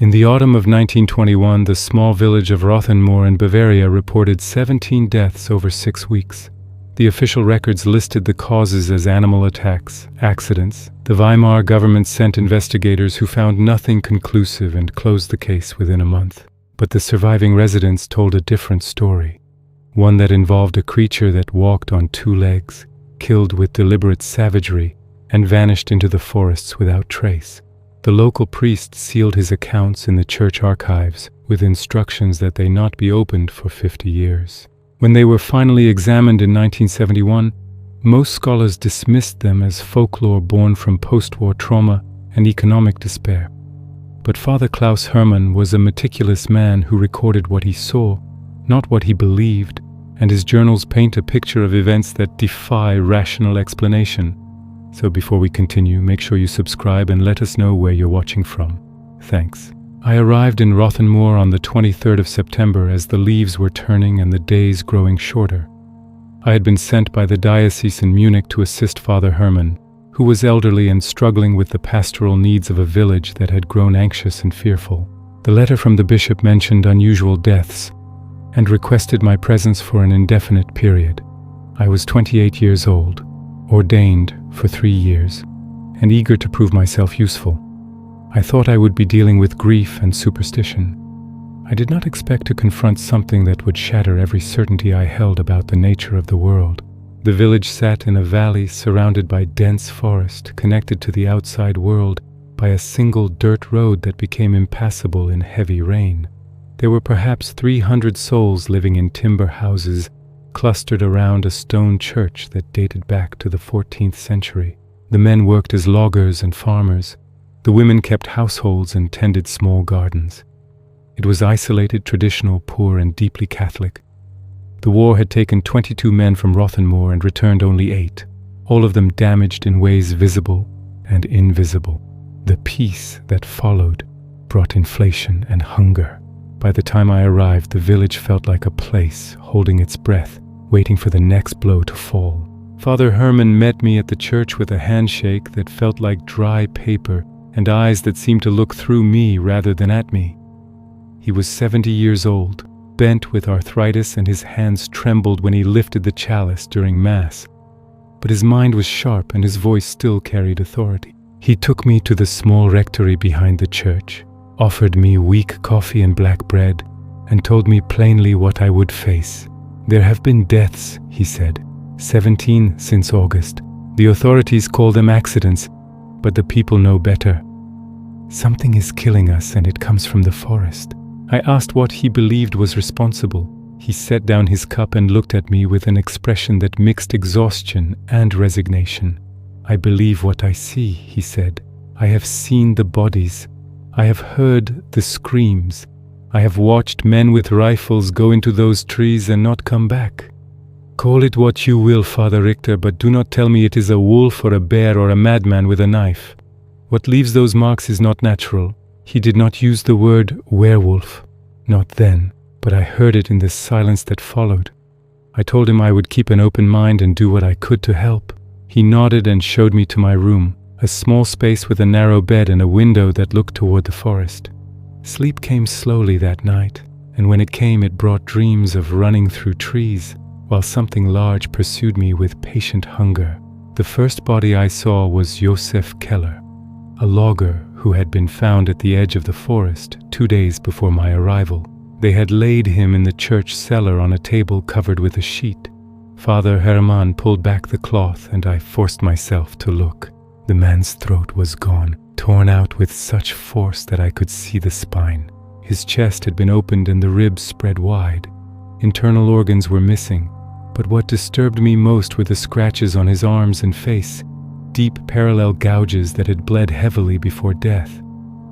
In the autumn of 1921, the small village of Rothenmoor in Bavaria reported 17 deaths over 6 weeks. The official records listed the causes as animal attacks, accidents. The Weimar government sent investigators who found nothing conclusive and closed the case within a month. But the surviving residents told a different story, one that involved a creature that walked on 2 legs, killed with deliberate savagery, and vanished into the forests without trace. The local priest sealed his accounts in the church archives with instructions that they not be opened for 50 years. When they were finally examined in 1971, most scholars dismissed them as folklore born from post-war trauma and economic despair. But Father Klaus Hermann was a meticulous man who recorded what he saw, not what he believed, and his journals paint a picture of events that defy rational explanation. So before we continue, make sure you subscribe and let us know where you're watching from. Thanks. I arrived in Rothenmoor on the 23rd of September as the leaves were turning and the days growing shorter. I had been sent by the diocese in Munich to assist Father Hermann, who was elderly and struggling with the pastoral needs of a village that had grown anxious and fearful. The letter from the bishop mentioned unusual deaths and requested my presence for an indefinite period. I was 28 years old, ordained for 3 years, and eager to prove myself useful. I thought I would be dealing with grief and superstition. I did not expect to confront something that would shatter every certainty I held about the nature of the world. The village sat in a valley surrounded by dense forest, connected to the outside world by a single dirt road that became impassable in heavy rain. There were perhaps 300 souls living in timber houses clustered around a stone church that dated back to the 14th century. The men worked as loggers and farmers. The women kept households and tended small gardens. It was isolated, traditional, poor, and deeply Catholic. The war had taken 22 men from Rothenmoor and returned only 8, all of them damaged in ways visible and invisible. The peace that followed brought inflation and hunger. By the time I arrived, the village felt like a place holding its breath, waiting for the next blow to fall. Father Hermann met me at the church with a handshake that felt like dry paper and eyes that seemed to look through me rather than at me. He was 70 years old, bent with arthritis, and his hands trembled when he lifted the chalice during Mass. But his mind was sharp and his voice still carried authority. He took me to the small rectory behind the church, offered me weak coffee and black bread, and told me plainly what I would face. "There have been deaths," he said, 17 since August. "The authorities call them accidents, but the people know better. Something is killing us, and it comes from the forest." I asked what he believed was responsible. He set down his cup and looked at me with an expression that mixed exhaustion and resignation. "I believe what I see," he said. "I have seen the bodies. I have heard the screams. I have watched men with rifles go into those trees and not come back. Call it what you will, Father Richter, but do not tell me it is a wolf or a bear or a madman with a knife. What leaves those marks is not natural." He did not use the word werewolf, not then, but I heard it in the silence that followed. I told him I would keep an open mind and do what I could to help. He nodded and showed me to my room, a small space with a narrow bed and a window that looked toward the forest. Sleep came slowly that night, and when it came, it brought dreams of running through trees, while something large pursued me with patient hunger. The first body I saw was Josef Keller, a logger who had been found at the edge of the forest 2 days before my arrival. They had laid him in the church cellar on a table covered with a sheet. Father Hermann pulled back the cloth, and I forced myself to look. The man's throat was gone, torn out with such force that I could see the spine. His chest had been opened and the ribs spread wide. Internal organs were missing, but what disturbed me most were the scratches on his arms and face, deep parallel gouges that had bled heavily before death.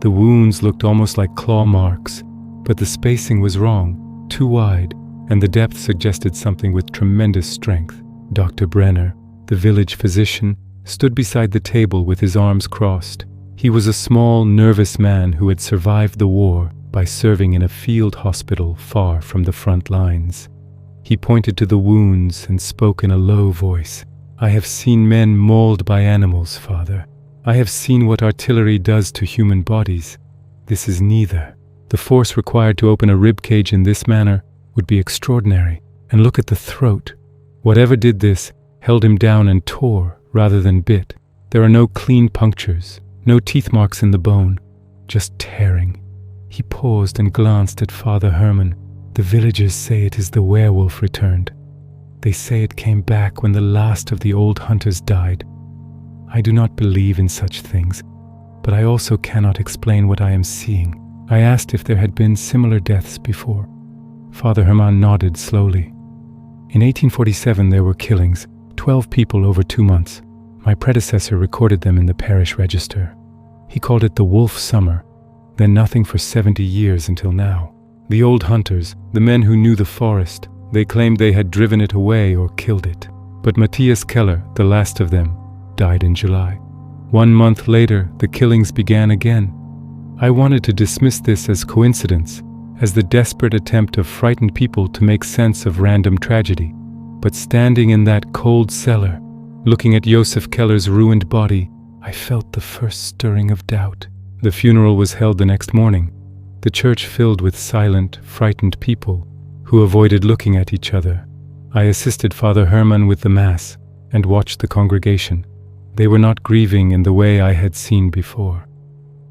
The wounds looked almost like claw marks, but the spacing was wrong, too wide, and the depth suggested something with tremendous strength. Dr. Brenner, the village physician, stood beside the table with his arms crossed. He was a small, nervous man who had survived the war by serving in a field hospital far from the front lines. He pointed to the wounds and spoke in a low voice. "I have seen men mauled by animals, Father. I have seen what artillery does to human bodies. This is neither. The force required to open a rib cage in this manner would be extraordinary. And look at the throat. Whatever did this held him down and tore rather than bit. There are no clean punctures, no teeth marks in the bone, just tearing. He paused and glanced at Father Herman. The villagers say it is the werewolf returned. They say it came back when the last of the old hunters died. I do not believe in such things, but I also cannot explain what I am seeing. I asked if there had been similar deaths before. Father Herman nodded slowly. In 1847 there were killings, 12 people over 2 months. My predecessor recorded them in the parish register. He called it the Wolf Summer, then nothing for 70 years until now. The old hunters, the men who knew the forest, they claimed they had driven it away or killed it. But Matthias Keller, the last of them, died in July. 1 month later, the killings began again. I wanted to dismiss this as coincidence, as the desperate attempt of frightened people to make sense of random tragedy. But standing in that cold cellar, looking at Josef Keller's ruined body, I felt the first stirring of doubt. The funeral was held the next morning, the church filled with silent, frightened people who avoided looking at each other. I assisted Father Herman with the Mass and watched the congregation. They were not grieving in the way I had seen before.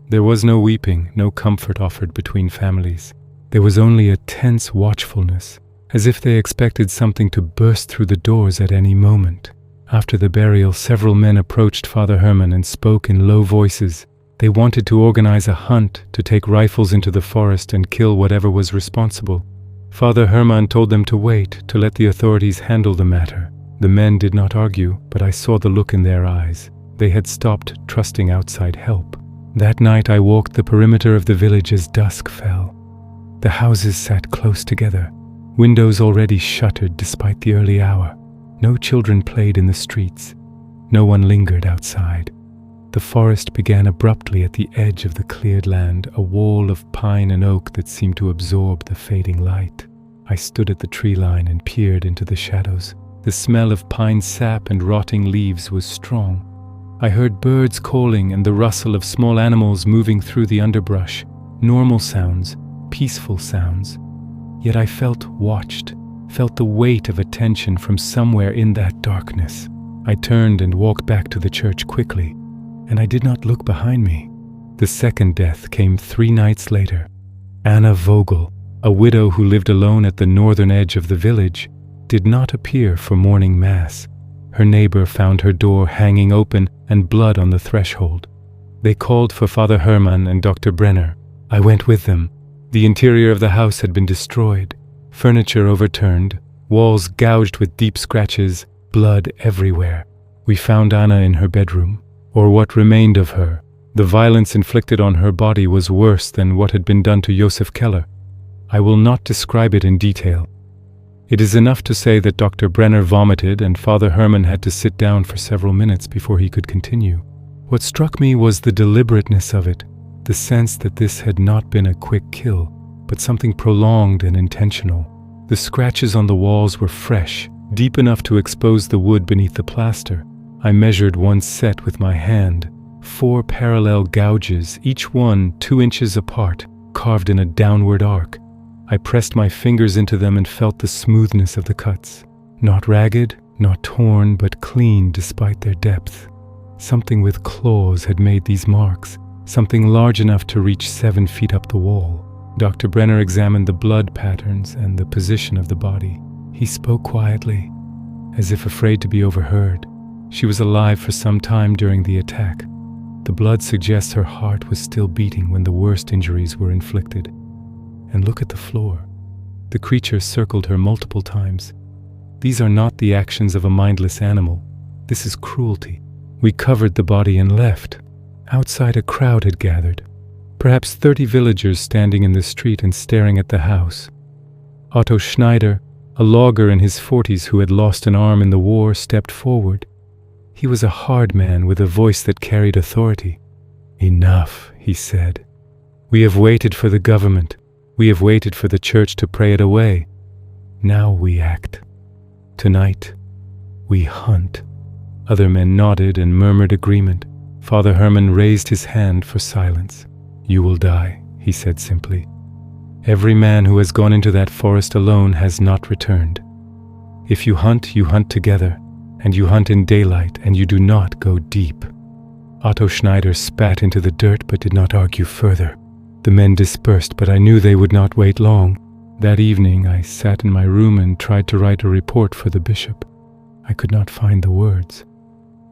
There was no weeping, no comfort offered between families. There was only a tense watchfulness, as if they expected something to burst through the doors at any moment. After the burial, several men approached Father Herman and spoke in low voices. They wanted to organize a hunt, to take rifles into the forest and kill whatever was responsible. Father Herman told them to wait, to let the authorities handle the matter. The men did not argue, but I saw the look in their eyes. They had stopped trusting outside help. That night I walked the perimeter of the village as dusk fell. The houses sat close together, windows already shuttered despite the early hour. No children played in the streets. No one lingered outside. The forest began abruptly at the edge of the cleared land, a wall of pine and oak that seemed to absorb the fading light. I stood at the tree line and peered into the shadows. The smell of pine sap and rotting leaves was strong. I heard birds calling and the rustle of small animals moving through the underbrush. Normal sounds, peaceful sounds. Yet I felt watched, felt the weight of attention from somewhere in that darkness. I turned and walked back to the church quickly, and I did not look behind me. The second death came 3 nights later. Anna Vogel, a widow who lived alone at the northern edge of the village, did not appear for morning mass. Her neighbor found her door hanging open and blood on the threshold. They called for Father Herman and Dr. Brenner. I went with them. The interior of the house had been destroyed, furniture overturned, walls gouged with deep scratches, blood everywhere. We found Anna in her bedroom, or what remained of her. The violence inflicted on her body was worse than what had been done to Josef Keller. I will not describe it in detail. It is enough to say that Dr. Brenner vomited and Father Herman had to sit down for several minutes before he could continue. What struck me was the deliberateness of it, the sense that this had not been a quick kill, but something prolonged and intentional. The scratches on the walls were fresh, deep enough to expose the wood beneath the plaster. I measured one set with my hand, 4 parallel gouges, each one 2 inches apart, carved in a downward arc. I pressed my fingers into them and felt the smoothness of the cuts. Not ragged, not torn, but clean despite their depth. Something with claws had made these marks, something large enough to reach 7 feet up the wall. Dr. Brenner examined the blood patterns and the position of the body. He spoke quietly, as if afraid to be overheard. She was alive for some time during the attack. The blood suggests her heart was still beating when the worst injuries were inflicted. And look at the floor. The creature circled her multiple times. These are not the actions of a mindless animal. This is cruelty. We covered the body and left. Outside, a crowd had gathered. Perhaps 30 villagers standing in the street and staring at the house. Otto Schneider, a logger in his 40s who had lost an arm in the war, stepped forward. He was a hard man with a voice that carried authority. "Enough," he said. "We have waited for the government. We have waited for the church to pray it away. Now we act. Tonight, we hunt." Other men nodded and murmured agreement. Father Herman raised his hand for silence. "You will die," he said simply. "Every man who has gone into that forest alone has not returned. If you hunt together, and you hunt in daylight, and you do not go deep." Otto Schneider spat into the dirt but did not argue further. The men dispersed, but I knew they would not wait long. That evening I sat in my room and tried to write a report for the bishop. I could not find the words.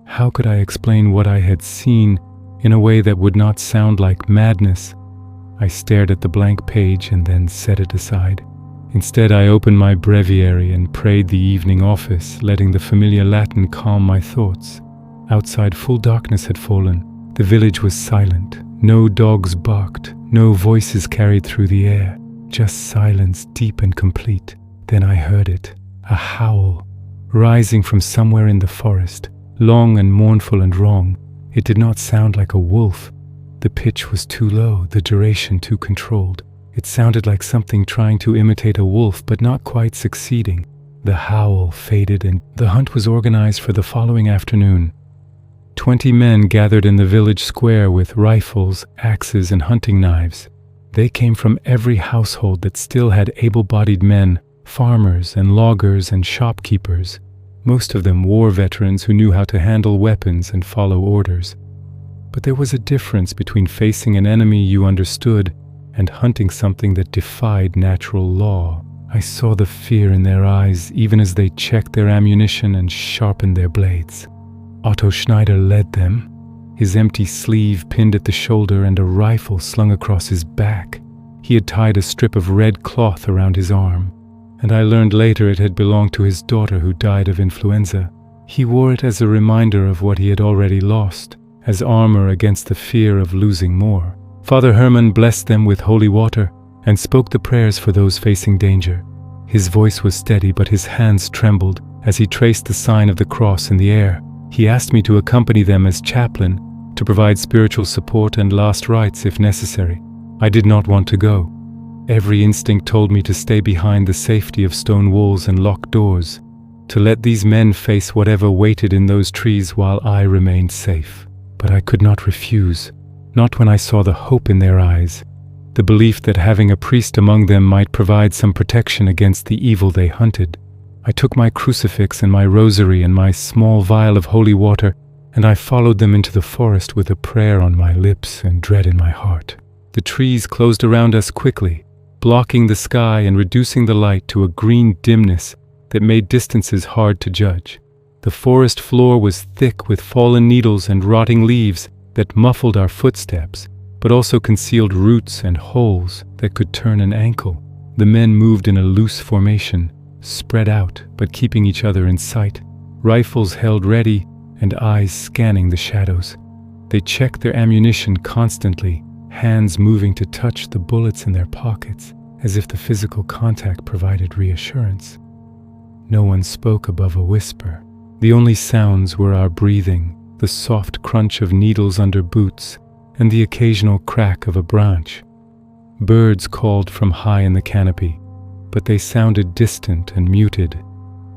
How could I explain what I had seen in a way that would not sound like madness? I stared at the blank page and then set it aside. Instead, I opened my breviary and prayed the evening office, letting the familiar Latin calm my thoughts. Outside, full darkness had fallen. The village was silent. No dogs barked. No voices carried through the air. Just silence, deep and complete. Then I heard it, a howl, rising from somewhere in the forest, long and mournful and wrong. It did not sound like a wolf. The pitch was too low, the duration too controlled. It sounded like something trying to imitate a wolf, but not quite succeeding. The howl faded, and the hunt was organized for the following afternoon. 20 men gathered in the village square with rifles, axes, and hunting knives. They came from every household that still had able-bodied men, farmers and loggers and shopkeepers, most of them war veterans who knew how to handle weapons and follow orders. But there was a difference between facing an enemy you understood and hunting something that defied natural law. I saw the fear in their eyes even as they checked their ammunition and sharpened their blades. Otto Schneider led them, his empty sleeve pinned at the shoulder and a rifle slung across his back. He had tied a strip of red cloth around his arm, and I learned later it had belonged to his daughter who died of influenza. He wore it as a reminder of what he had already lost, as armor against the fear of losing more. Father Hermann blessed them with holy water and spoke the prayers for those facing danger. His voice was steady, but his hands trembled as he traced the sign of the cross in the air. He asked me to accompany them as chaplain, to provide spiritual support and last rites if necessary. I did not want to go. Every instinct told me to stay behind the safety of stone walls and locked doors, to let these men face whatever waited in those trees while I remained safe. But I could not refuse, not when I saw the hope in their eyes, the belief that having a priest among them might provide some protection against the evil they hunted. I took my crucifix and my rosary and my small vial of holy water, and I followed them into the forest with a prayer on my lips and dread in my heart. The trees closed around us quickly, blocking the sky and reducing the light to a green dimness that made distances hard to judge. The forest floor was thick with fallen needles and rotting leaves that muffled our footsteps, but also concealed roots and holes that could turn an ankle. The men moved in a loose formation, spread out but keeping each other in sight, rifles held ready and eyes scanning the shadows. They checked their ammunition constantly, hands moving to touch the bullets in their pockets, as if the physical contact provided reassurance. No one spoke above a whisper. The only sounds were our breathing, the soft crunch of needles under boots, and the occasional crack of a branch. Birds called from high in the canopy, but they sounded distant and muted,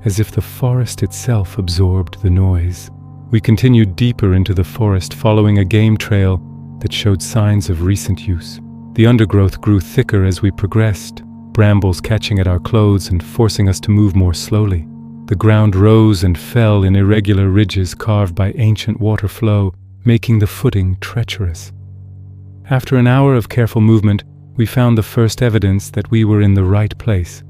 as if the forest itself absorbed the noise. We continued deeper into the forest, following a game trail that showed signs of recent use. The undergrowth grew thicker as we progressed, brambles catching at our clothes and forcing us to move more slowly. The ground rose and fell in irregular ridges carved by ancient water flow, making the footing treacherous. After an hour of careful movement, we found the first evidence that we were in the right place.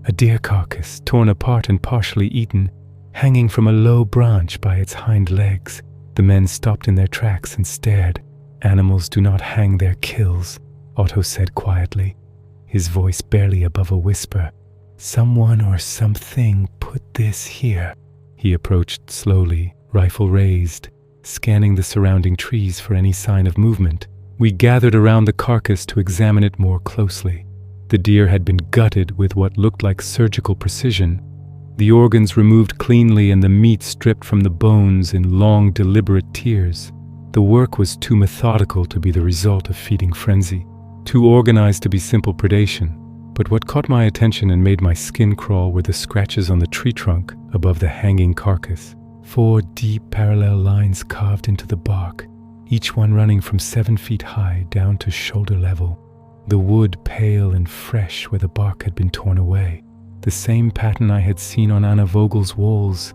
A deer carcass, torn apart and partially eaten, hanging from a low branch by its hind legs. The men stopped in their tracks and stared. "Animals do not hang their kills," Otto said quietly, his voice barely above a whisper. "Someone or something put this here." He approached slowly, rifle raised, scanning the surrounding trees for any sign of movement. We gathered around the carcass to examine it more closely. The deer had been gutted with what looked like surgical precision, the organs removed cleanly and the meat stripped from the bones in long, deliberate tiers. The work was too methodical to be the result of feeding frenzy, too organized to be simple predation. But what caught my attention and made my skin crawl were the scratches on the tree trunk above the hanging carcass. 4 deep parallel lines carved into the bark, each one running from 7 feet high down to shoulder level. the wood pale and fresh where the bark had been torn away, the same pattern I had seen on Anna Vogel's walls,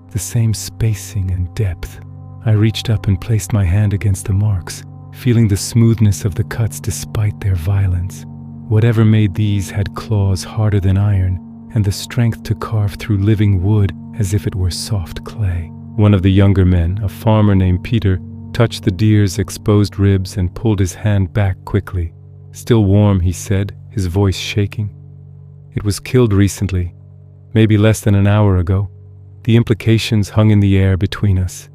the same spacing and depth. I reached up and placed my hand against the marks, feeling the smoothness of the cuts despite their violence. Whatever made these had claws harder than iron, and the strength to carve through living wood as if it were soft clay. One of the younger men, a farmer named Peter, touched the deer's exposed ribs and pulled his hand back quickly. "Still warm," he said, his voice shaking. "It was killed recently, maybe less than an hour ago." The implications hung in the air between us.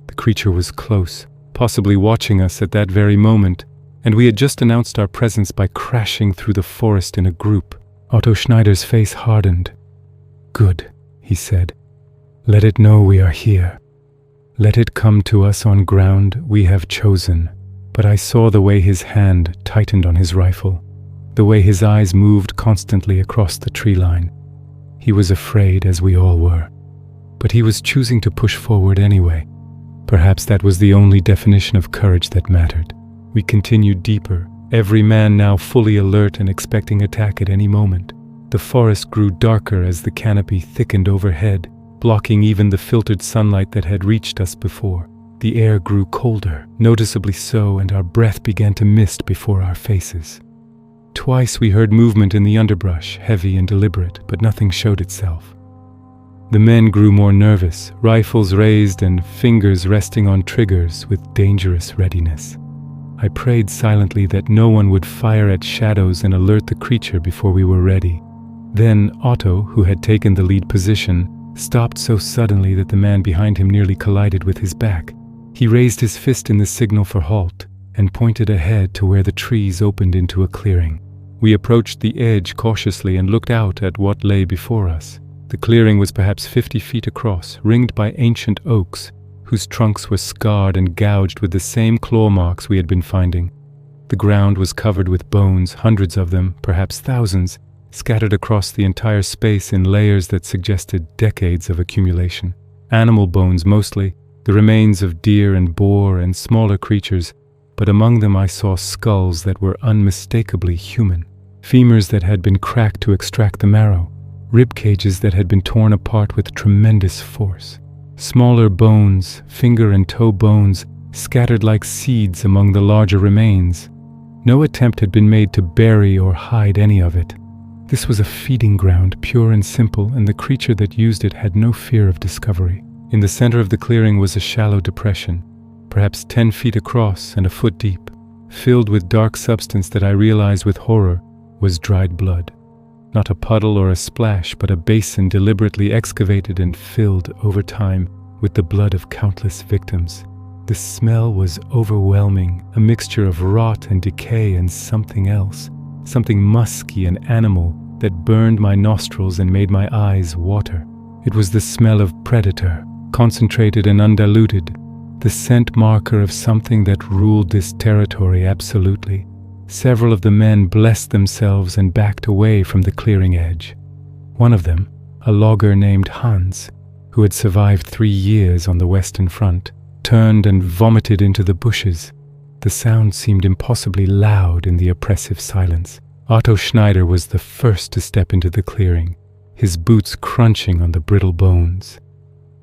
The creature was close, possibly watching us at that very moment, and we had just announced our presence by crashing through the forest in a group. Otto Schneider's face hardened. "Good," he said. "Let it know we are here. Let it come to us on ground we have chosen." But I saw the way his hand tightened on his rifle, the way his eyes moved constantly across the tree line. He was afraid, as we all were, but he was choosing to push forward anyway. Perhaps that was the only definition of courage that mattered. We continued deeper, every man now fully alert and expecting attack at any moment. The forest grew darker as the canopy thickened overhead, blocking even the filtered sunlight that had reached us before. The air grew colder, noticeably so, and our breath began to mist before our faces. Twice we heard movement in the underbrush, heavy and deliberate, but nothing showed itself. The men grew more nervous, rifles raised and fingers resting on triggers with dangerous readiness. I prayed silently that no one would fire at shadows and alert the creature before we were ready. Then Otto, who had taken the lead position, stopped so suddenly that the man behind him nearly collided with his back. He raised his fist in the signal for halt and pointed ahead to where the trees opened into a clearing. We approached the edge cautiously and looked out at what lay before us. The clearing was perhaps 50 feet across, ringed by ancient oaks, whose trunks were scarred and gouged with the same claw marks we had been finding. The ground was covered with bones, hundreds of them, perhaps thousands, scattered across the entire space in layers that suggested decades of accumulation. Animal bones mostly, the remains of deer and boar and smaller creatures, but among them I saw skulls that were unmistakably human, femurs that had been cracked to extract the marrow, rib cages that had been torn apart with tremendous force. Smaller bones, finger and toe bones, scattered like seeds among the larger remains. No attempt had been made to bury or hide any of it. This was a feeding ground, pure and simple, and the creature that used it had no fear of discovery. In the center of the clearing was a shallow depression, perhaps 10 feet across and a foot deep, filled with dark substance that I realized with horror was dried blood. Not a puddle or a splash, but a basin deliberately excavated and filled over time with the blood of countless victims. The smell was overwhelming, a mixture of rot and decay and something else, something musky and animal that burned my nostrils and made my eyes water. It was the smell of predator, concentrated and undiluted, the scent marker of something that ruled this territory absolutely. Several of the men blessed themselves and backed away from the clearing edge. One of them, a logger named Hans, who had survived 3 years on the Western Front, turned and vomited into the bushes. The sound seemed impossibly loud in the oppressive silence. Otto Schneider was the first to step into the clearing, his boots crunching on the brittle bones.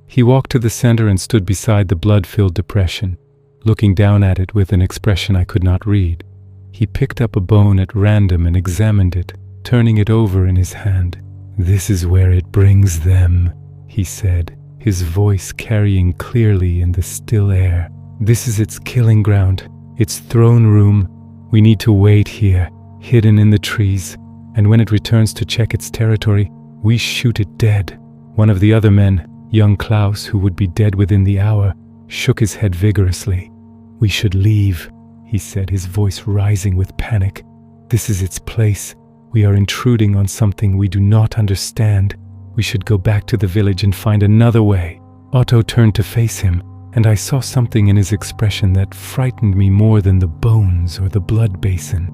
He walked to the center and stood beside the blood-filled depression, looking down at it with an expression I could not read. He picked up a bone at random and examined it, turning it over in his hand. "This is where it brings them," he said, his voice carrying clearly in the still air. "This is its killing ground, its throne room. We need to wait here, hidden in the trees, and when it returns to check its territory, we shoot it dead." One of the other men, young Klaus, who would be dead within the hour, shook his head vigorously. "We should leave," he said, his voice rising with panic. "This is its place. We are intruding on something we do not understand. We should go back to the village and find another way." Otto turned to face him, and I saw something in his expression that frightened me more than the bones or the blood basin.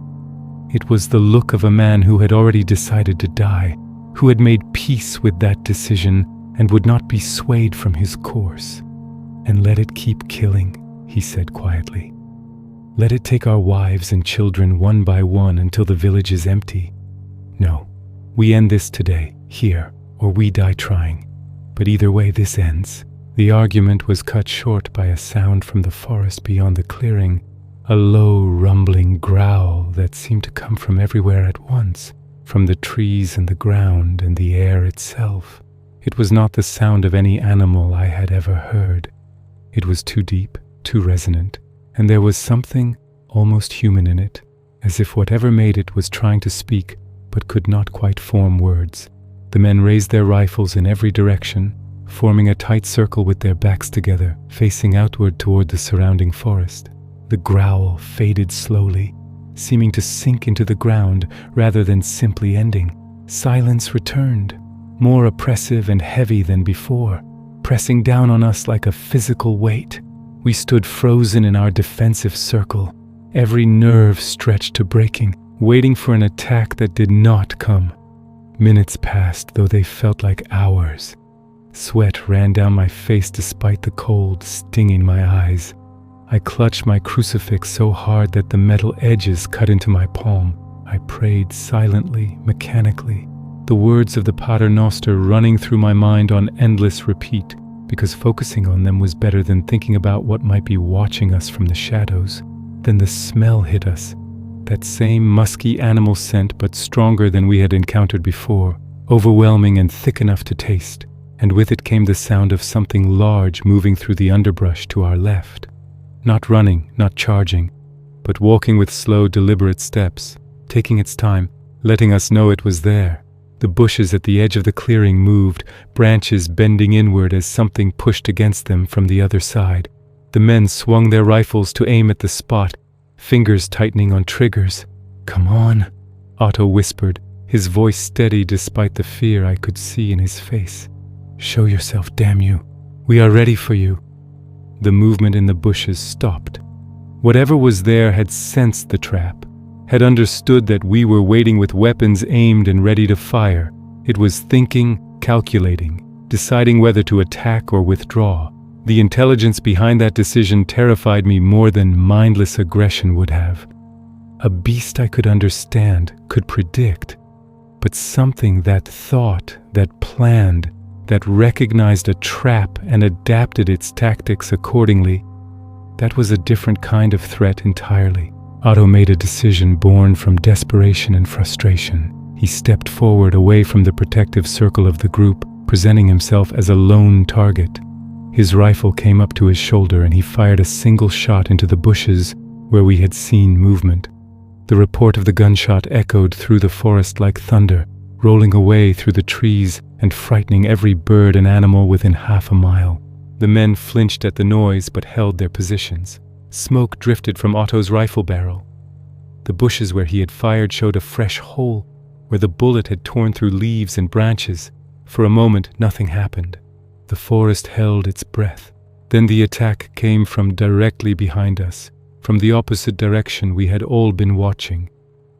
It was the look of a man who had already decided to die, who had made peace with that decision and would not be swayed from his course. "And let it keep killing," he said quietly. Let it take our wives and children one by one until the village is empty. No, we end this today, here, or we die trying. But either way, this ends." The argument was cut short by a sound from the forest beyond the clearing, a low, rumbling growl that seemed to come from everywhere at once, from the trees and the ground and the air itself. It was not the sound of any animal I had ever heard. It was too deep, too resonant, and there was something almost human in it, as if whatever made it was trying to speak but could not quite form words. The men raised their rifles in every direction, forming a tight circle with their backs together, facing outward toward the surrounding forest. The growl faded slowly, seeming to sink into the ground rather than simply ending. Silence returned, more oppressive and heavy than before, pressing down on us like a physical weight. We stood frozen in our defensive circle, every nerve stretched to breaking, waiting for an attack that did not come. Minutes passed, though they felt like hours. Sweat ran down my face despite the cold stinging my eyes. I clutched my crucifix so hard that the metal edges cut into my palm. I prayed silently, mechanically, the words of the Pater Noster running through my mind on endless repeat, because focusing on them was better than thinking about what might be watching us from the shadows. Then the smell hit us, that same musky animal scent but stronger than we had encountered before, overwhelming and thick enough to taste, and with it came the sound of something large moving through the underbrush to our left. Not running, not charging, but walking with slow, deliberate steps, taking its time, letting us know it was there. The bushes at the edge of the clearing moved, branches bending inward as something pushed against them from the other side. The men swung their rifles to aim at the spot, fingers tightening on triggers. "Come on," Otto whispered, his voice steady despite the fear I could see in his face. "Show yourself, damn you. We are ready for you." The movement in the bushes stopped. Whatever was there had sensed the trap, had understood that we were waiting with weapons aimed and ready to fire. It was thinking, calculating, deciding whether to attack or withdraw. The intelligence behind that decision terrified me more than mindless aggression would have. A beast I could understand, could predict, but something that thought, that planned, that recognized a trap and adapted its tactics accordingly. That was a different kind of threat entirely. Otto made a decision born from desperation and frustration. He stepped forward away from the protective circle of the group, presenting himself as a lone target. His rifle came up to his shoulder and he fired a single shot into the bushes where we had seen movement. The report of the gunshot echoed through the forest like thunder, rolling away through the trees and frightening every bird and animal within half a mile. The men flinched at the noise but held their positions. Smoke drifted from Otto's rifle barrel. The bushes where he had fired showed a fresh hole where the bullet had torn through leaves and branches. For a moment, nothing happened. The forest held its breath. Then the attack came from directly behind us, from the opposite direction we had all been watching,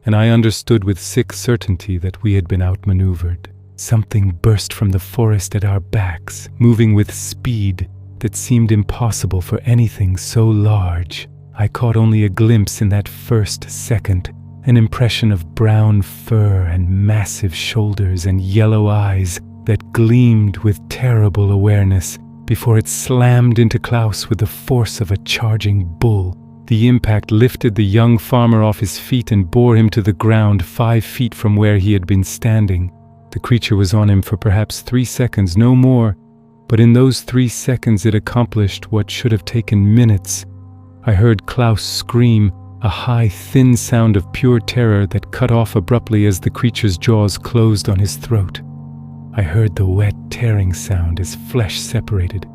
and I understood with sick certainty that we had been outmaneuvered. Something burst from the forest at our backs, moving with speed that seemed impossible for anything so large. I caught only a glimpse in that first second, an impression of brown fur and massive shoulders and yellow eyes that gleamed with terrible awareness before it slammed into Klaus with the force of a charging bull. The impact lifted the young farmer off his feet and bore him to the ground 5 feet from where he had been standing. The creature was on him for perhaps 3 seconds, no more, but in those 3 seconds it accomplished what should have taken minutes. I heard Klaus scream, a high, thin sound of pure terror that cut off abruptly as the creature's jaws closed on his throat. I heard the wet, tearing sound as flesh separated.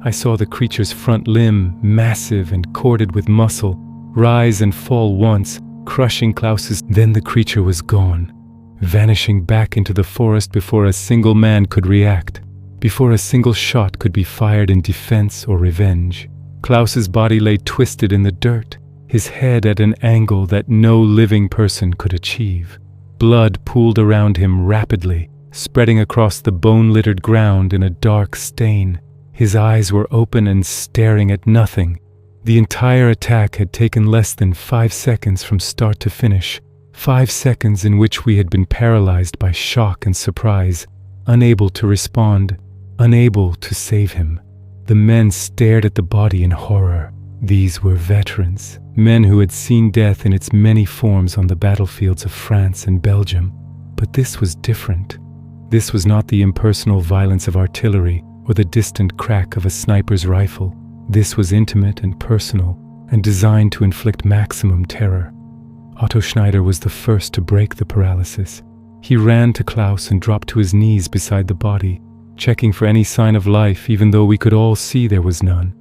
I saw the creature's front limb, massive and corded with muscle, rise and fall once, crushing Klaus's. Then the creature was gone, vanishing back into the forest before a single man could react, before a single shot could be fired in defense or revenge. Klaus's body lay twisted in the dirt, his head at an angle that no living person could achieve. Blood pooled around him rapidly, spreading across the bone-littered ground in a dark stain. His eyes were open and staring at nothing, The entire attack had taken less than 5 seconds from start to finish, 5 seconds in which we had been paralyzed by shock and surprise, unable to respond, unable to save him. The men stared at the body in horror. These were veterans, men who had seen death in its many forms on the battlefields of France and Belgium. But this was different. This was not the impersonal violence of artillery or the distant crack of a sniper's rifle. This was intimate and personal and designed to inflict maximum terror. Otto Schneider was the first to break the paralysis. He ran to Klaus and dropped to his knees beside the body, checking for any sign of life, even though we could all see there was none.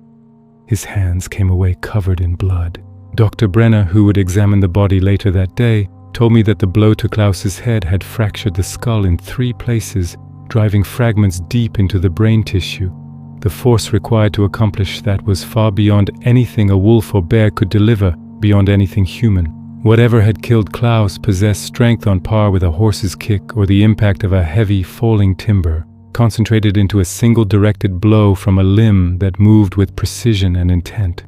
His hands came away covered in blood. Dr. Brenner, who would examine the body later that day, told me that the blow to Klaus's head had fractured the skull in 3 places, driving fragments deep into the brain tissue. The force required to accomplish that was far beyond anything a wolf or bear could deliver, beyond anything human. Whatever had killed Klaus possessed strength on par with a horse's kick or the impact of a heavy, falling timber, concentrated into a single directed blow from a limb that moved with precision and intent.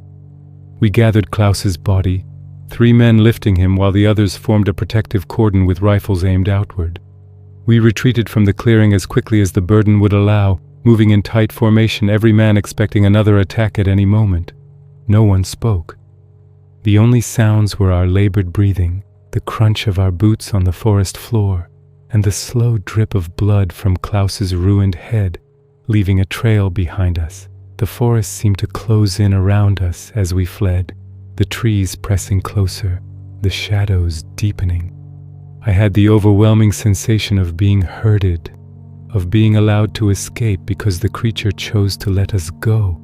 We gathered Klaus's body, 3 men lifting him while the others formed a protective cordon with rifles aimed outward. We retreated from the clearing as quickly as the burden would allow, moving in tight formation, every man expecting another attack at any moment. No one spoke. The only sounds were our labored breathing, the crunch of our boots on the forest floor, and the slow drip of blood from Klaus's ruined head, leaving a trail behind us. The forest seemed to close in around us as we fled, the trees pressing closer, the shadows deepening. I had the overwhelming sensation of being herded, of being allowed to escape because the creature chose to let us go,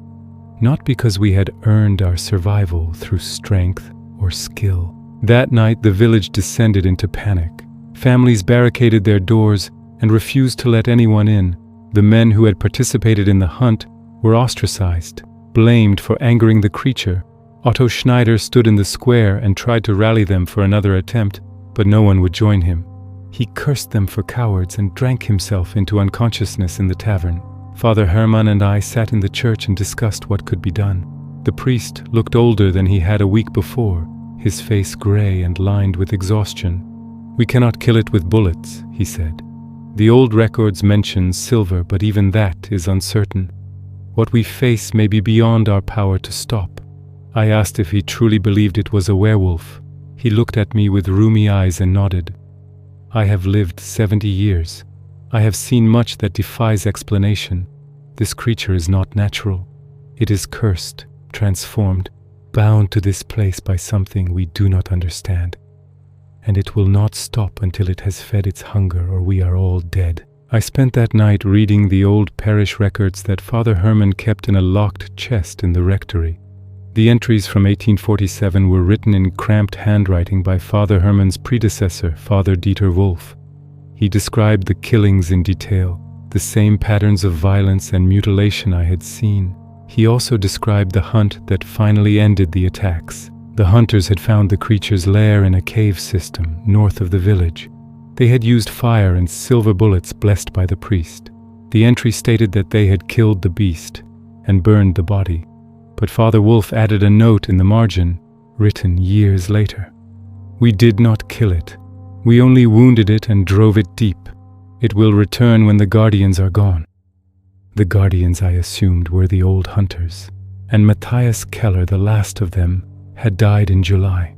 not because we had earned our survival through strength or skill. That night, the village descended into panic. Families barricaded their doors and refused to let anyone in. The men who had participated in the hunt were ostracized, blamed for angering the creature. Otto Schneider stood in the square and tried to rally them for another attempt, but no one would join him. He cursed them for cowards and drank himself into unconsciousness in the tavern. Father Hermann and I sat in the church and discussed what could be done. The priest looked older than he had a week before, his face gray and lined with exhaustion. "We cannot kill it with bullets," he said. "The old records mention silver, but even that is uncertain. What we face may be beyond our power to stop." I asked if he truly believed it was a werewolf. He looked at me with rheumy eyes and nodded. "I have lived 70 years. I have seen much that defies explanation. This creature is not natural. It is cursed, transformed, bound to this place by something we do not understand. And it will not stop until it has fed its hunger or we are all dead." I spent that night reading the old parish records that Father Hermann kept in a locked chest in the rectory. The entries from 1847 were written in cramped handwriting by Father Hermann's predecessor, Father Dieter Wolf. He described the killings in detail, the same patterns of violence and mutilation I had seen. He also described the hunt that finally ended the attacks. The hunters had found the creature's lair in a cave system north of the village. They had used fire and silver bullets blessed by the priest. The entry stated that they had killed the beast and burned the body. But Father Wolf added a note in the margin, written years later. "We did not kill it. We only wounded it and drove it deep. It will return when the guardians are gone." The guardians, I assumed, were the old hunters, and Matthias Keller, the last of them, had died in July.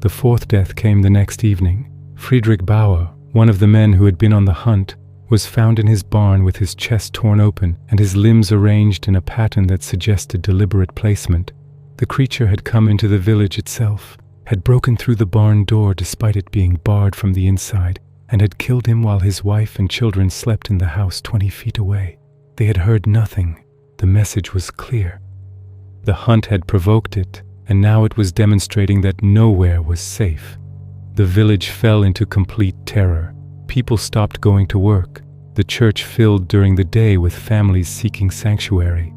The 4th death came the next evening. Friedrich Bauer, one of the men who had been on the hunt, was found in his barn with his chest torn open and his limbs arranged in a pattern that suggested deliberate placement. The creature had come into the village itself, had broken through the barn door despite it being barred from the inside, and had killed him while his wife and children slept in the house 20 feet away. They had heard nothing. The message was clear. The hunt had provoked it, and now it was demonstrating that nowhere was safe. The village fell into complete terror. People stopped going to work. The church filled during the day with families seeking sanctuary.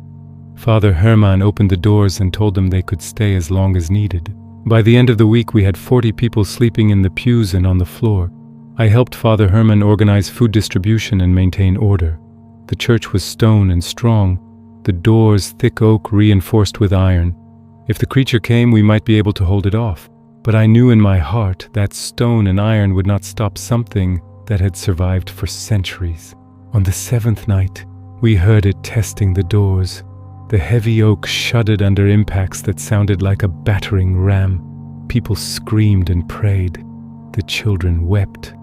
Father Hermann opened the doors and told them they could stay as long as needed. By the end of the week, we had 40 people sleeping in the pews and on the floor. I helped Father Hermann organize food distribution and maintain order. The church was stone and strong, the doors thick oak reinforced with iron. If the creature came, we might be able to hold it off. But I knew in my heart that stone and iron would not stop something that had survived for centuries. On the 7th night, we heard it testing the doors. The heavy oak shuddered under impacts that sounded like a battering ram. People screamed and prayed. The children wept.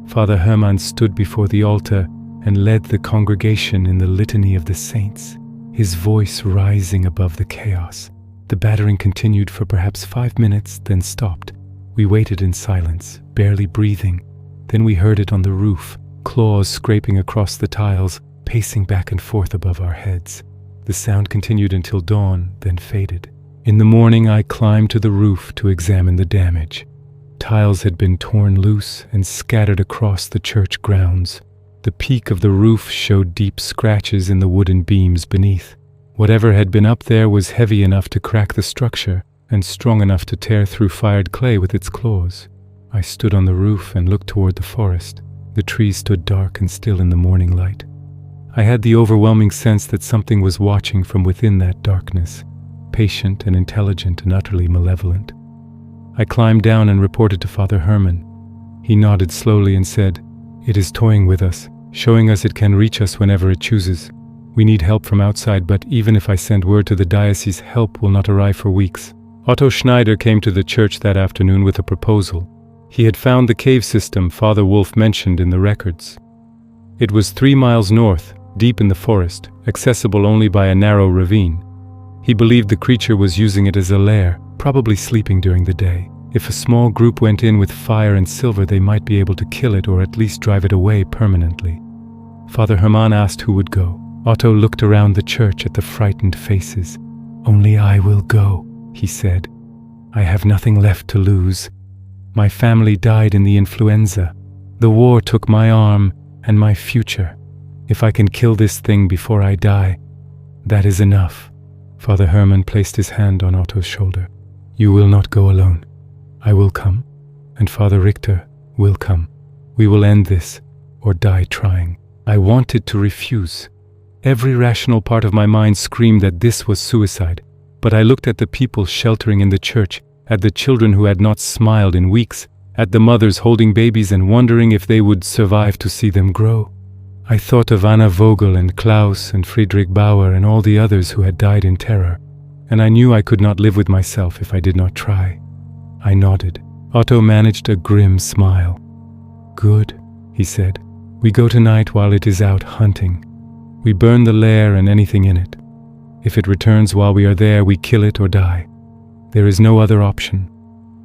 Father Hermann stood before the altar and led the congregation in the litany of the saints, his voice rising above the chaos. The battering continued for perhaps 5 minutes, then stopped. We waited in silence, barely breathing. Then we heard it on the roof, claws scraping across the tiles, pacing back and forth above our heads. The sound continued until dawn, then faded. In the morning, I climbed to the roof to examine the damage. Tiles had been torn loose and scattered across the church grounds. The peak of the roof showed deep scratches in the wooden beams beneath. Whatever had been up there was heavy enough to crack the structure and strong enough to tear through fired clay with its claws. I stood on the roof and looked toward the forest. The trees stood dark and still in the morning light. I had the overwhelming sense that something was watching from within that darkness, patient and intelligent and utterly malevolent. I climbed down and reported to Father Hermann. He nodded slowly and said, "It is toying with us, showing us it can reach us whenever it chooses. We need help from outside, but even if I send word to the diocese, help will not arrive for weeks." Otto Schneider came to the church that afternoon with a proposal. He had found the cave system Father Wolf mentioned in the records. It was 3 miles north, deep in the forest, accessible only by a narrow ravine. He believed the creature was using it as a lair, probably sleeping during the day. If a small group went in with fire and silver, they might be able to kill it or at least drive it away permanently. Father Hermann asked who would go. Otto looked around the church at the frightened faces. "Only I will go," he said. "I have nothing left to lose. My family died in the influenza. The war took my arm and my future. If I can kill this thing before I die, that is enough." Father Hermann placed his hand on Otto's shoulder. "You will not go alone. I will come, and Father Richter will come. We will end this, or die trying." I wanted to refuse. Every rational part of my mind screamed that this was suicide, but I looked at the people sheltering in the church, at the children who had not smiled in weeks, at the mothers holding babies and wondering if they would survive to see them grow. I thought of Anna Vogel and Klaus and Friedrich Bauer and all the others who had died in terror, and I knew I could not live with myself if I did not try. I nodded. Otto managed a grim smile. "Good," he said. "We go tonight while it is out hunting. We burn the lair and anything in it. If it returns while we are there, we kill it or die. There is no other option."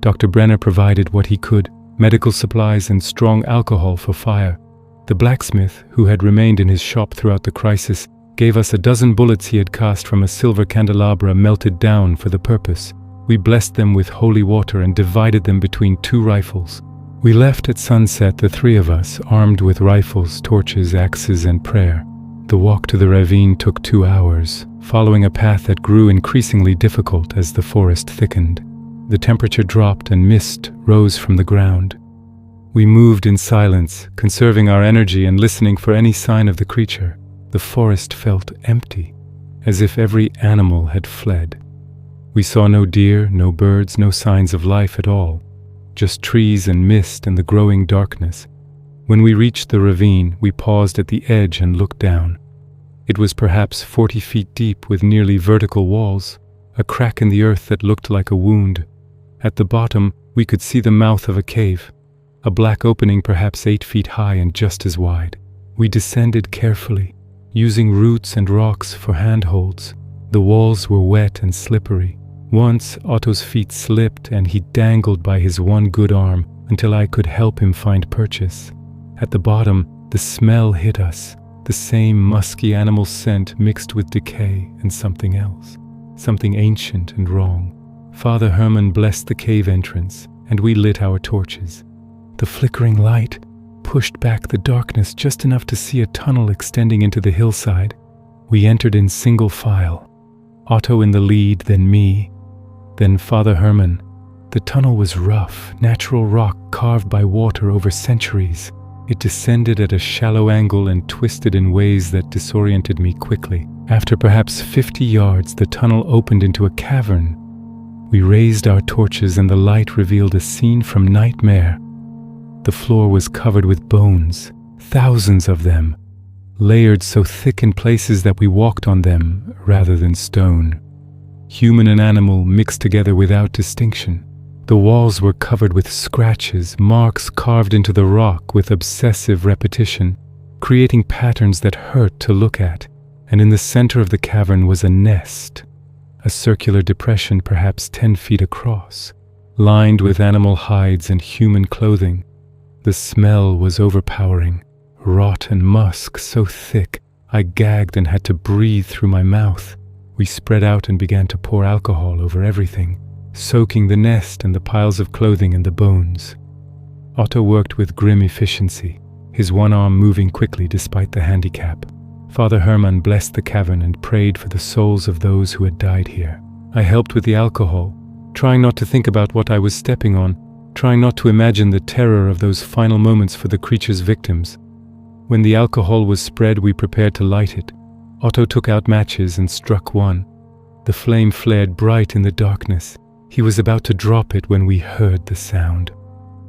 Dr. Brenner provided what he could, medical supplies and strong alcohol for fire. The blacksmith, who had remained in his shop throughout the crisis, gave us a dozen bullets he had cast from a silver candelabra melted down for the purpose. We blessed them with holy water and divided them between 2 rifles. We left at sunset, the 3 of us, armed with rifles, torches, axes, and prayer. The walk to the ravine took 2 hours, following a path that grew increasingly difficult as the forest thickened. The temperature dropped and mist rose from the ground. We moved in silence, conserving our energy and listening for any sign of the creature. The forest felt empty, as if every animal had fled. We saw no deer, no birds, no signs of life at all, just trees and mist and the growing darkness. When we reached the ravine, we paused at the edge and looked down. It was perhaps 40 feet deep with nearly vertical walls, a crack in the earth that looked like a wound. At the bottom, we could see the mouth of a cave, a black opening perhaps 8 feet high and just as wide. We descended carefully, using roots and rocks for handholds. The walls were wet and slippery. Once, Otto's feet slipped and he dangled by his one good arm until I could help him find purchase. At the bottom, the smell hit us, the same musky animal scent mixed with decay and something else, something ancient and wrong. Father Hermann blessed the cave entrance, and we lit our torches. The flickering light pushed back the darkness just enough to see a tunnel extending into the hillside. We entered in single file, Otto in the lead, then me, then Father Hermann. The tunnel was rough, natural rock carved by water over centuries. It descended at a shallow angle and twisted in ways that disoriented me quickly. After perhaps 50 yards, the tunnel opened into a cavern. We raised our torches and the light revealed a scene from nightmare. The floor was covered with bones, thousands of them, layered so thick in places that we walked on them rather than stone. Human and animal mixed together without distinction. The walls were covered with scratches, marks carved into the rock with obsessive repetition, creating patterns that hurt to look at. And in the center of the cavern was a nest, a circular depression perhaps 10 feet across, lined with animal hides and human clothing. The smell was overpowering, rot and musk so thick I gagged and had to breathe through my mouth. We spread out and began to pour alcohol over everything, soaking the nest and the piles of clothing and the bones. Otto worked with grim efficiency, his one arm moving quickly despite the handicap. Father Hermann blessed the cavern and prayed for the souls of those who had died here. I helped with the alcohol, trying not to think about what I was stepping on, trying not to imagine the terror of those final moments for the creature's victims. When the alcohol was spread, we prepared to light it. Otto took out matches and struck one. The flame flared bright in the darkness. He was about to drop it when we heard the sound.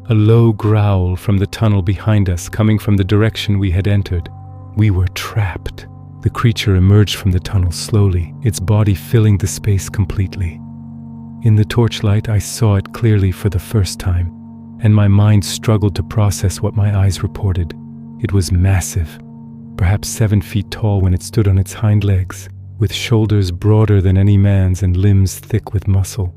A low growl from the tunnel behind us, coming from the direction we had entered. We were trapped. The creature emerged from the tunnel slowly, its body filling the space completely. In the torchlight, I saw it clearly for the first time, and my mind struggled to process what my eyes reported. It was massive, perhaps 7 feet tall when it stood on its hind legs, with shoulders broader than any man's and limbs thick with muscle.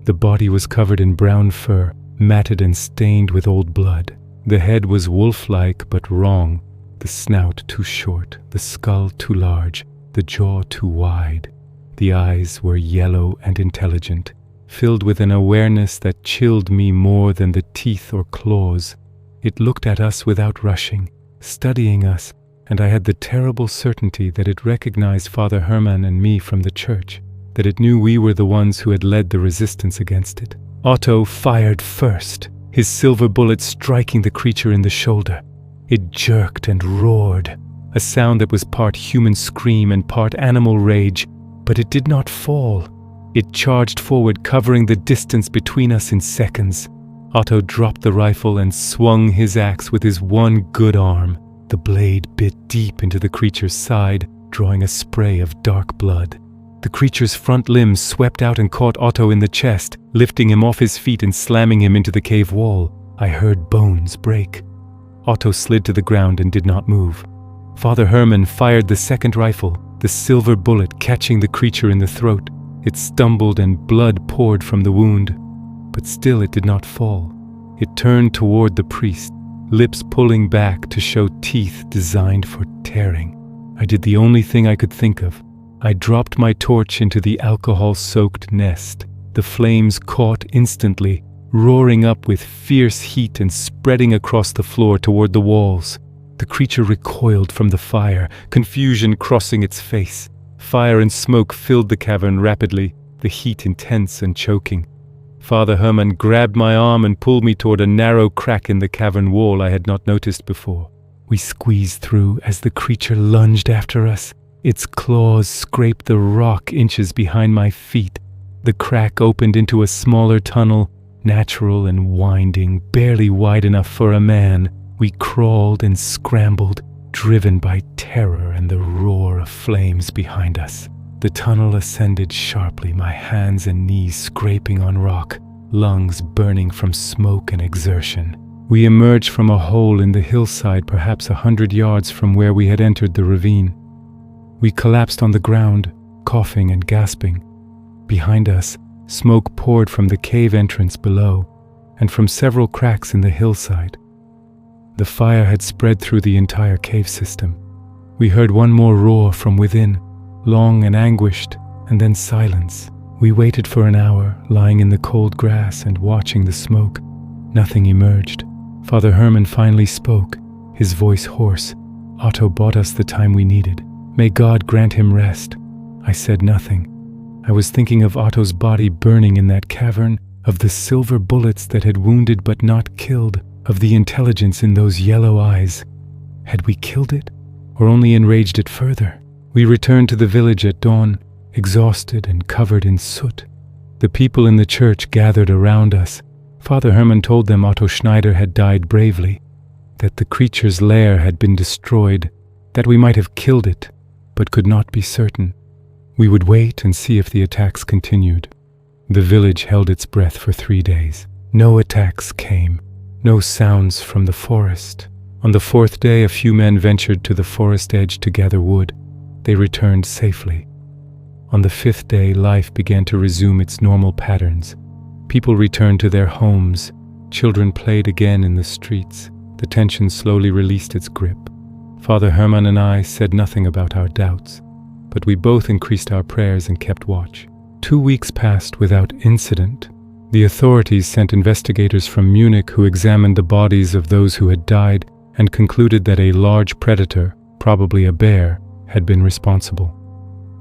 The body was covered in brown fur, matted and stained with old blood. The head was wolf-like but wrong. The snout too short, the skull too large, the jaw too wide. The eyes were yellow and intelligent, filled with an awareness that chilled me more than the teeth or claws. It looked at us without rushing, studying us, and I had the terrible certainty that it recognized Father Hermann and me from the church, that it knew we were the ones who had led the resistance against it. Otto fired first, his silver bullet striking the creature in the shoulder. It jerked and roared, a sound that was part human scream and part animal rage, but it did not fall. It charged forward, covering the distance between us in seconds. Otto dropped the rifle and swung his axe with his one good arm. The blade bit deep into the creature's side, drawing a spray of dark blood. The creature's front limbs swept out and caught Otto in the chest, lifting him off his feet and slamming him into the cave wall. I heard bones break. Otto slid to the ground and did not move. Father Hermann fired the second rifle, the silver bullet catching the creature in the throat. It stumbled and blood poured from the wound, but still it did not fall. It turned toward the priest, lips pulling back to show teeth designed for tearing. I did the only thing I could think of. I dropped my torch into the alcohol-soaked nest. The flames caught instantly, roaring up with fierce heat and spreading across the floor toward the walls. The creature recoiled from the fire, confusion crossing its face. Fire and smoke filled the cavern rapidly, the heat intense and choking. Father Hermann grabbed my arm and pulled me toward a narrow crack in the cavern wall I had not noticed before. We squeezed through as the creature lunged after us. Its claws scraped the rock inches behind my feet. The crack opened into a smaller tunnel, natural and winding, barely wide enough for a man. We crawled and scrambled, driven by terror and the roar of flames behind us. The tunnel ascended sharply, my hands and knees scraping on rock, lungs burning from smoke and exertion. We emerged from a hole in the hillside perhaps 100 yards from where we had entered the ravine. We collapsed on the ground, coughing and gasping. Behind us, smoke poured from the cave entrance below, and from several cracks in the hillside. The fire had spread through the entire cave system. We heard one more roar from within, long and anguished, and then silence. We waited for an hour, lying in the cold grass and watching the smoke. Nothing emerged. Father Hermann finally spoke, his voice hoarse. Otto bought us the time we needed. May God grant him rest. I said nothing. I was thinking of Otto's body burning in that cavern, of the silver bullets that had wounded but not killed, of the intelligence in those yellow eyes. Had we killed it, or only enraged it further? We returned to the village at dawn, exhausted and covered in soot. The people in the church gathered around us. Father Hermann told them Otto Schneider had died bravely, that the creature's lair had been destroyed, that we might have killed it, but could not be certain. We would wait and see if the attacks continued. The village held its breath for 3 days. No attacks came, no sounds from the forest. On the 4th day, a few men ventured to the forest edge to gather wood. They returned safely. On the 5th day, life began to resume its normal patterns. People returned to their homes. Children played again in the streets. The tension slowly released its grip. Father Hermann and I said nothing about our doubts, but we both increased our prayers and kept watch. 2 weeks passed without incident. The authorities sent investigators from Munich who examined the bodies of those who had died and concluded that a large predator, probably a bear, had been responsible.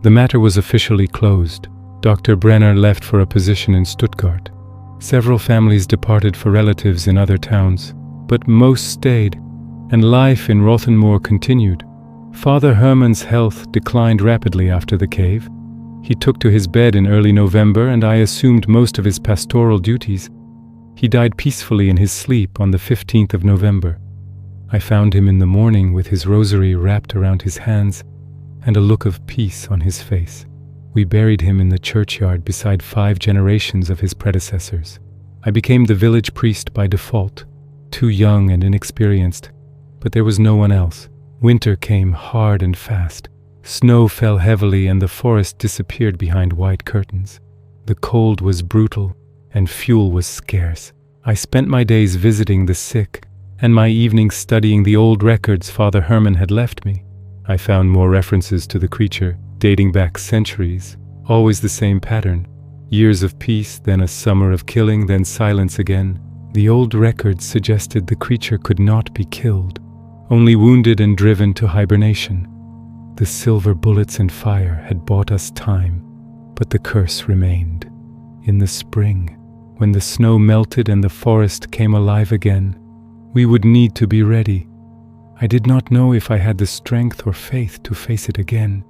The matter was officially closed. Dr. Brenner left for a position in Stuttgart. Several families departed for relatives in other towns, but most stayed, and life in Rothenmoor continued. Father Hermann's health declined rapidly after the cave. He took to his bed in early November, and I assumed most of his pastoral duties. He died peacefully in his sleep on the 15th of November. I found him in the morning with his rosary wrapped around his hands and a look of peace on his face. We buried him in the churchyard beside 5 generations of his predecessors. I became the village priest by default, too young and inexperienced, but there was no one else. Winter came hard and fast. Snow fell heavily and the forest disappeared behind white curtains. The cold was brutal and fuel was scarce. I spent my days visiting the sick and my evenings studying the old records Father Hermann had left me. I found more references to the creature, dating back centuries, always the same pattern. Years of peace, then a summer of killing, then silence again. The old records suggested the creature could not be killed, only wounded and driven to hibernation. The silver bullets and fire had bought us time, but the curse remained. In the spring, when the snow melted and the forest came alive again, we would need to be ready. I did not know if I had the strength or faith to face it again,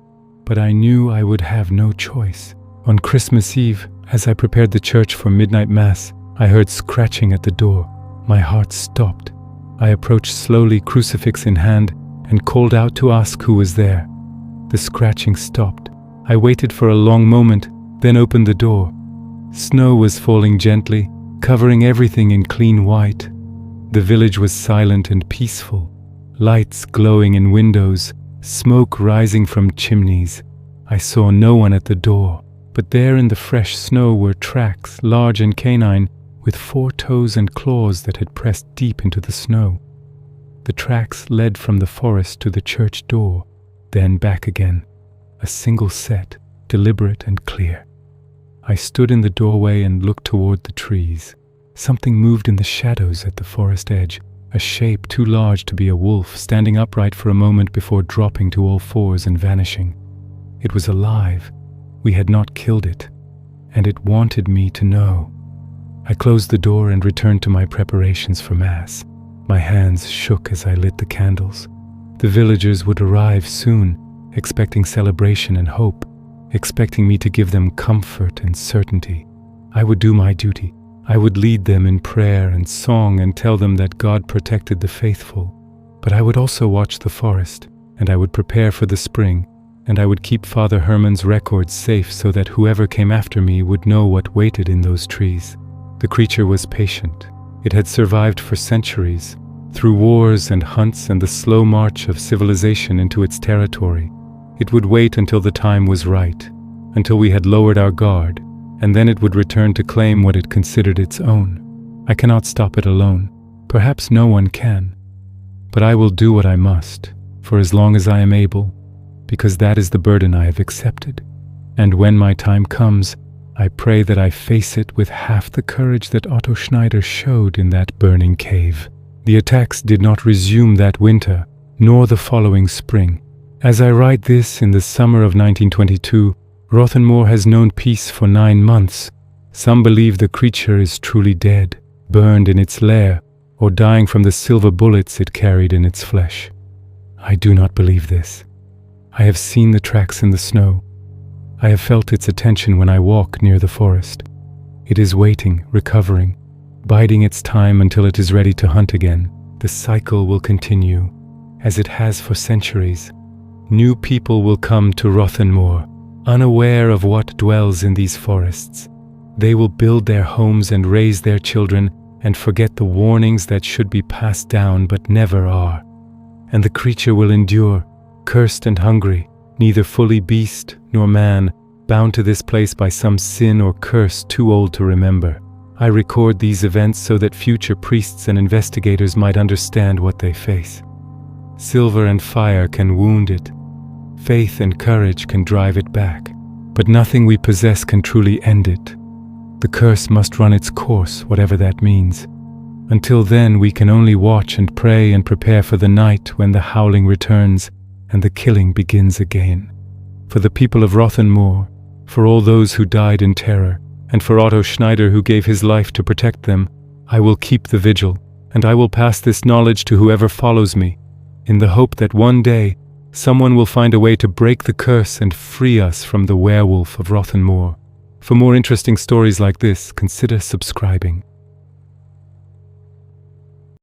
but I knew I would have no choice. On Christmas Eve, as I prepared the church for midnight mass, I heard scratching at the door. My heart stopped. I approached slowly, crucifix in hand, and called out to ask who was there. The scratching stopped. I waited for a long moment, then opened the door. Snow was falling gently, covering everything in clean white. The village was silent and peaceful. Lights glowing in windows, smoke rising from chimneys. I saw no one at the door, but there in the fresh snow were tracks, large and canine, with 4 toes and claws that had pressed deep into the snow. The tracks led from the forest to the church door, then back again, a single set, deliberate and clear. I stood in the doorway and looked toward the trees. Something moved in the shadows at the forest edge, a shape too large to be a wolf, standing upright for a moment before dropping to all fours and vanishing. It was alive. We had not killed it, and it wanted me to know. I closed the door and returned to my preparations for Mass. My hands shook as I lit the candles. The villagers would arrive soon, expecting celebration and hope, expecting me to give them comfort and certainty. I would do my duty. I would lead them in prayer and song and tell them that God protected the faithful. But I would also watch the forest, and I would prepare for the spring, and I would keep Father Hermann's records safe so that whoever came after me would know what waited in those trees. The creature was patient. It had survived for centuries, through wars and hunts and the slow march of civilization into its territory. It would wait until the time was right, until we had lowered our guard, and then it would return to claim what it considered its own. I cannot stop it alone. Perhaps no one can. But I will do what I must, for as long as I am able, because that is the burden I have accepted. And when my time comes, I pray that I face it with half the courage that Otto Schneider showed in that burning cave. The attacks did not resume that winter, nor the following spring. As I write this in the summer of 1922, Rothenmoor has known peace for 9 months. Some believe the creature is truly dead, burned in its lair, or dying from the silver bullets it carried in its flesh. I do not believe this. I have seen the tracks in the snow. I have felt its attention when I walk near the forest. It is waiting, recovering, biding its time until it is ready to hunt again. The cycle will continue, as it has for centuries. New people will come to Rothenmoor, unaware of what dwells in these forests. They will build their homes and raise their children and forget the warnings that should be passed down but never are. And the creature will endure, cursed and hungry, neither fully beast nor man, bound to this place by some sin or curse too old to remember. I record these events so that future priests and investigators might understand what they face. Silver and fire can wound it. Faith and courage can drive it back. But nothing we possess can truly end it. The curse must run its course, whatever that means. Until then, we can only watch and pray and prepare for the night when the howling returns and the killing begins again. For the people of Rothenmoor, for all those who died in terror, and for Otto Schneider who gave his life to protect them, I will keep the vigil, and I will pass this knowledge to whoever follows me, in the hope that one day someone will find a way to break the curse and free us from the werewolf of Rothenmoor. For more interesting stories like this, consider subscribing.